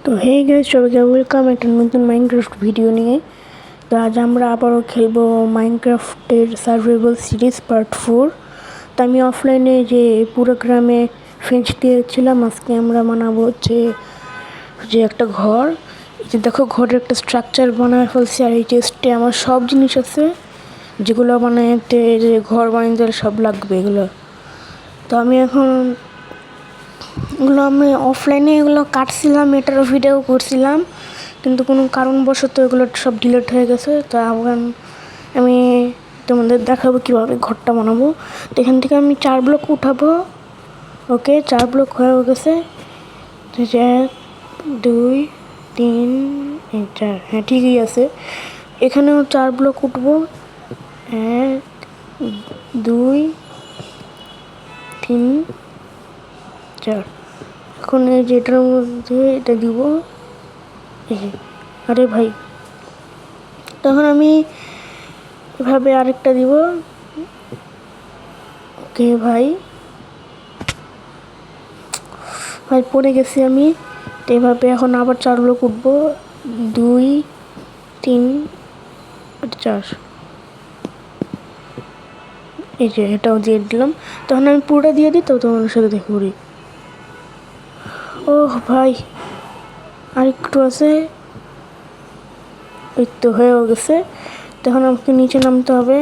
তো hey guys, সবাইকে welcome একটা নতুন মাইনক্রাফট ভিডিও নিয়ে। তো আজ আমরা আবারও খেলবো মাইনক্রাফটের সার্ভাইভাল সিরিজ পার্ট 4। তো আমি অফলাইনে যে পুরো গ্রামে ফেঞ্চ দিয়েছিলাম, আজকে আমরা বানাবো যে একটা ঘর। এই যে দেখো, ঘরের একটা স্ট্রাকচার বানায় ফেলছি। আর এই চেস্টে আমার সব জিনিস আছে যেগুলো বানাইতে, যে ঘর বানাইতে সব লাগবে এগুলো। তো আমি এখন আমি অফলাইনে এগুলো কাটছিলাম, এটারও ভিডিও করছিলাম, কিন্তু কোনো কারণবশত এগুলো সব ডিলিট হয়ে গেছে। তো এখন আমি তোমাদের দেখাবো কীভাবে ঘরটা বানাবো। তো এখান থেকে আমি 4 ব্লক উঠাবো। ওকে, 4 ব্লক হয়ে গেছে। 1 2 3 4, হ্যাঁ ঠিকই আছে। এখানেও 4 ব্লক উঠবো। 1 2 3 4। এখন এই যেটার মধ্যে এটা দিব। আরে ভাই, তখন আমি এভাবে আরেকটা দিব। ওকে ভাই পড়ে গেছি আমি। তো এভাবে এখন আবার 4 ব্লক উঠবো। 2 3 4। এই যে এটাও দিয়ে দিলাম। তখন আমি পুরোটা দিয়ে দিই। তো তোমার সাথে দেখে করি। ওহ ভাই, আর একটু আছে। এই তো হয়েও গেছে। তখন আমাকে নিচে নামতে হবে।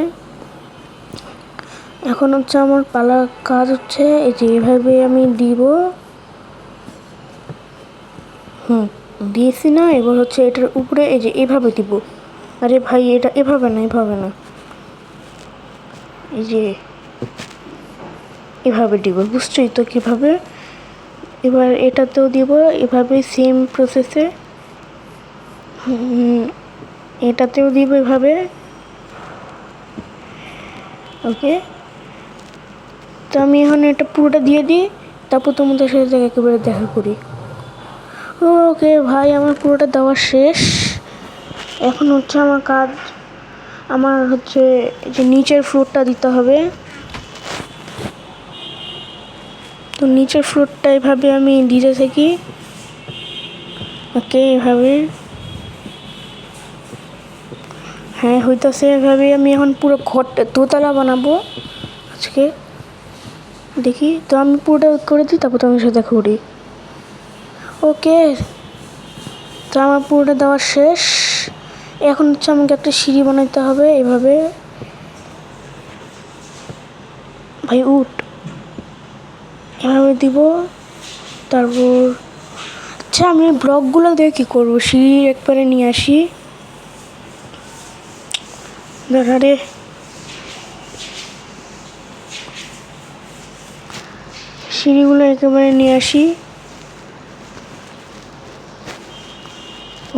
এখন আমার পালার কাজ হচ্ছে এই যে এভাবে আমি দিব। দিয়েছি না, এবার এটার উপরে এই যে এভাবে দিব। আরে ভাই, এটা এভাবে না, এই যে এভাবে দিব, বুঝছোই তো কিভাবে। এবার এটাতেও দিব এভাবে, সেম প্রসেসে। এটাতেও দিব এভাবে। ওকে, তো আমি এখন এটা পুরোটা দিয়ে দিই, তারপর তোমাদের সাথে একেবারে দেখা করি। ওকে ভাই, আমার পুরোটা দেওয়া শেষ। এখন আমার কাজ, আমার যে নিচের ফ্লোরটা দিতে হবে। তো নিচের ফ্লোরটা এভাবে আমি দিতে থাকি। ওকে, এভাবে, হ্যাঁ হইতাছে। এভাবে আমি এখন পুরো ঘরটা দোতলা বানাবো আজকে। দেখি, তো আমি পুরোটা করে দিই, তারপর তোমার সাথে দেখা করি। ওকে, তো আমার পুরোটা দেওয়া শেষ। এখন আমাকে একটা সিঁড়ি বানাইতে হবে এভাবে। ভাই উঠ, এভাবে দিব। তারপর আমি ব্লকগুলো দিয়ে কী করবো? সিঁড়ি একবারে নিয়ে আসি। দাঁড়ারে, সিঁড়িগুলো একেবারে নিয়ে আসি।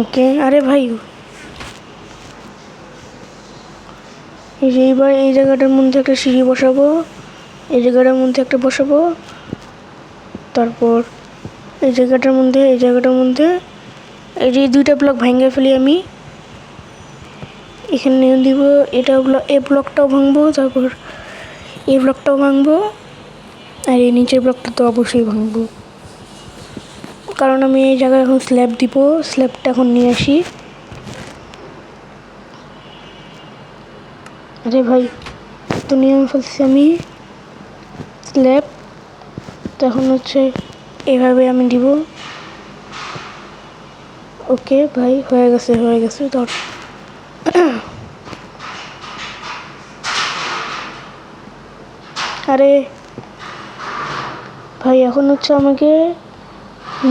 ওকে, আরে ভাই, এই যে এইবার এই জায়গাটার মধ্যে একটা সিঁড়ি বসাবো, এই জায়গাটার মধ্যে একটা বসাবো। তারপর এই জায়গাটার মধ্যে এই যে 2টা ব্লক ভেঙে ফেলি আমি। এখানে দিব এটা, এই ব্লকটাও ভাঙবো, তারপর এই ব্লকটাও ভাঙবো, আর এই নিচের ব্লকটা তো অবশ্যই ভাঙবো, কারণ আমি এই জায়গায় এখন স্ল্যাব দিব। স্ল্যাবটা এখন নিয়ে আসি। আরে ভাই, তো নিয়ে ফেলছি আমি স্ল্যাব। তো এখন এভাবে আমি দিব। ওকে ভাই, হয়ে গেছে। ধর, আরে ভাই, এখন আমাকে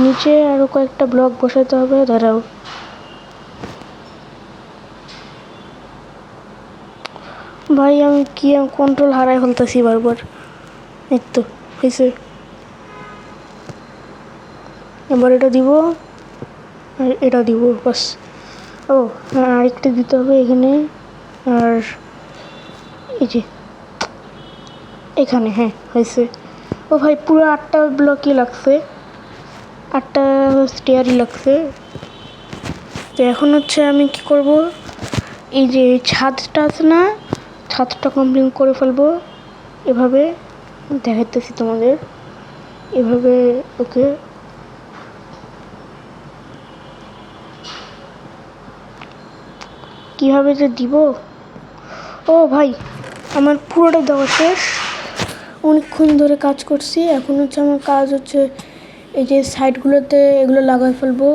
নিচে আরো কয়েকটা ব্লক বসাতে হবে। দাঁড়াও, ভাই আমি কন্ট্রোল হারাই ফেলতেছি বারবার। এই তো হয়েছে। এবার এটা দিব, আর এটা দিব, বাস। ও, আরেকটা দিতে হবে এখানে, আর এই যে এখানে। হ্যাঁ হয়েছে। ও ভাই, পুরো 8টা ব্লকই লাগছে, 8টা স্টেয়ারই লাগছে। তো এখন আমি কি করব, এই যে ছাদটা আছে না, ছাদটা কমপ্লিট করে ফেলবো এভাবে। দেখাইতেছি তোমাদের এভাবে। ওকে, কীভাবে যে দিব। ও ভাই, আমার পুরোটা দেওয়া শেষ। অনেকক্ষণ ধরে কাজ করছি। এখন হচ্ছে আমার কাজ হচ্ছে এই যে সাইডগুলোতে এগুলো লাগাই ফেলবো।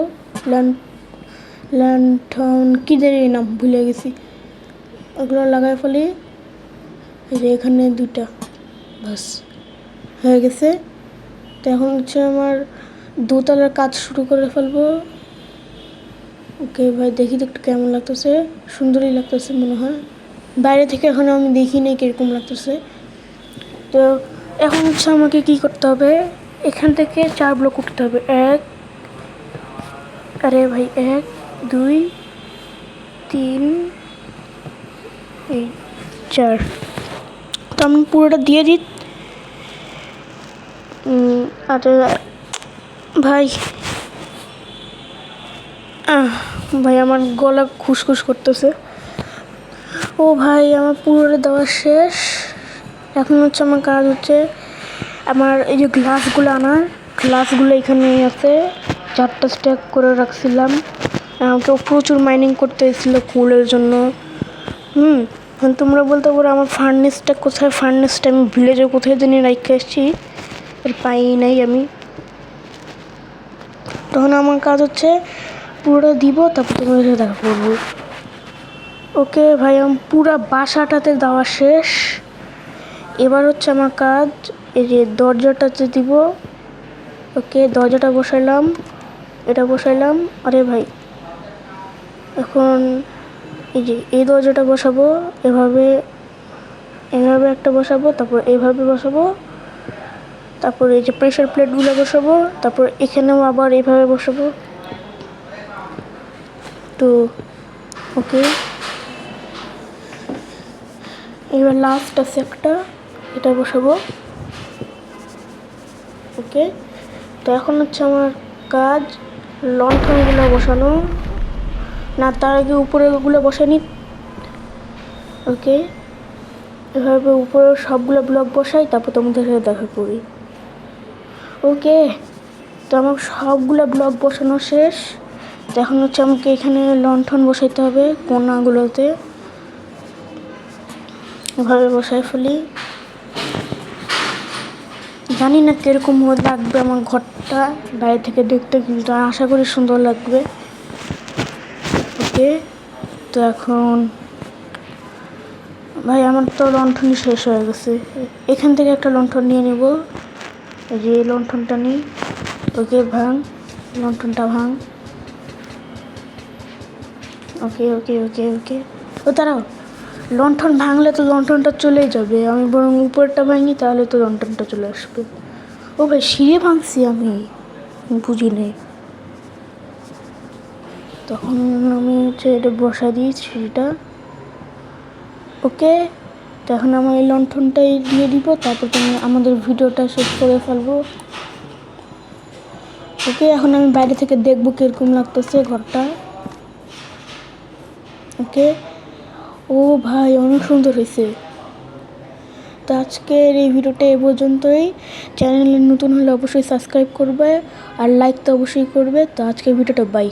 ল্যান্টন কী জানি নাম ভুলে গেছি। ওগুলো লাগাই ফেলি। এই যে এখানে 2টা, বাস হয়ে গেছে। তো এখন হচ্ছে আমার দোতলার কাজ শুরু করে ফেলবো। ওকে ভাই, দেখি তো একটু কেমন লাগতেছে। সুন্দরই লাগতেছে মনে হয়। বাইরে থেকে এখন আমি দেখি নাই কীরকম লাগতেছে। তো এখন হচ্ছে আমাকে কি করতে হবে, এখান থেকে 4 ব্লক উঠতে হবে। 1, 2, 3, এই 4। তো আমি পুরোটা দিয়ে দিই। আরে ভাই, ভাই আমার গলা খুসখুস করতেছে। ও ভাই, আমার পুরোটা দেওয়া শেষ। এখন হচ্ছে আমার কাজ হচ্ছে আমার এই যে গ্লাসগুলো আনার। গ্লাসগুলো এখানেই আছে, 4টা স্ট্যাক করে রাখছিলাম। আমাকে প্রচুর মাইনিং করতে এসেছিল কুলের জন্য। তোমরা বলতে পারো আমার ফার্নেসটা কোথায়। ফার্নেসটা আমি ভিলেজে কোথায় জানি রেখে এসেছি, পাই নাই আমি। তখন আমার কাজ হচ্ছে পুরোটা দিব, তারপর তোমাদের সাথে দেখা করবো। ওকে ভাই, আমার পুরো বাসাটাতে দেওয়া শেষ। এবার হচ্ছে আমার কাজ এই যে দরজাটাতে দিব। ওকে, দরজাটা বসাইলাম, এটা বসাইলাম। আরে ভাই, এখন এই যে এই দরজাটা বসাবো। এভাবে একটা বসাবো, তারপর এইভাবে বসাবো। তারপর এই যে প্রেসার প্লেটগুলো বসাবো। তারপর এখানেও আবার এইভাবে বসাবো। তো ওকে, এবার লাস্ট আছে একটা, এটা বসাবো। ওকে, তো এখন হচ্ছে আমার কাজ লণ্ঠনগুলো বসানো। না, তার আগে উপরেগুলো বসানি। ওকে, এভাবে উপরে সবগুলো ব্লক বসাই, তারপর তোমাদের সাথে দেখা করি। ওকে, তো আমার সবগুলো ব্লক বসানো শেষ। তো এখন হচ্ছে আমাকে এখানে লণ্ঠন বসাইতে হবে কোনাগুলোতে। এভাবে বসাই ফেলি। জানি না কীরকম লাগবে আমার ঘরটা বাইরে থেকে দেখতে, কিন্তু আশা করি সুন্দর লাগবে। ওকে, তো এখন ভাই আমার তো লণ্ঠনই শেষ হয়ে গেছে। এখান থেকে একটা লণ্ঠন নিয়ে নেব। এই যে লণ্ঠনটা নিই। ওকে, ভাঙ লণ্ঠনটা, ভাঙ। ওকে ওকে ওকে ওকে ও দাঁড়াও, লণ্ঠন ভাঙলে তো লণ্ঠনটা চলেই যাবে। আমি বরং উপরটা ভাঙি, তাহলে তো লণ্ঠনটা চলে আসবে। ও ভাই, সিঁড়ি ভাঙছি আমি, বুঝি নেই। তখন আমি হচ্ছে এটা বসাই দিই সিঁড়িটা। ওকে, তো এখন আমি এই লণ্ঠনটাই দিয়ে দিব, তারপর তুমি আমাদের ভিডিওটা শেষ করে ফেলবো। ওকে, এখন আমি বাইরে থেকে দেখবো কীরকম লাগতেছে ঘরটা। ওকে, ও ভাই অনেক সুন্দর হয়েছে। তো আজকের এই ভিডিওটা এ পর্যন্তই। চ্যানেলে নতুন হলে অবশ্যই সাবস্ক্রাইব করবে, আর লাইক তো অবশ্যই করবে। তো আজকের ভিডিওটা বাই।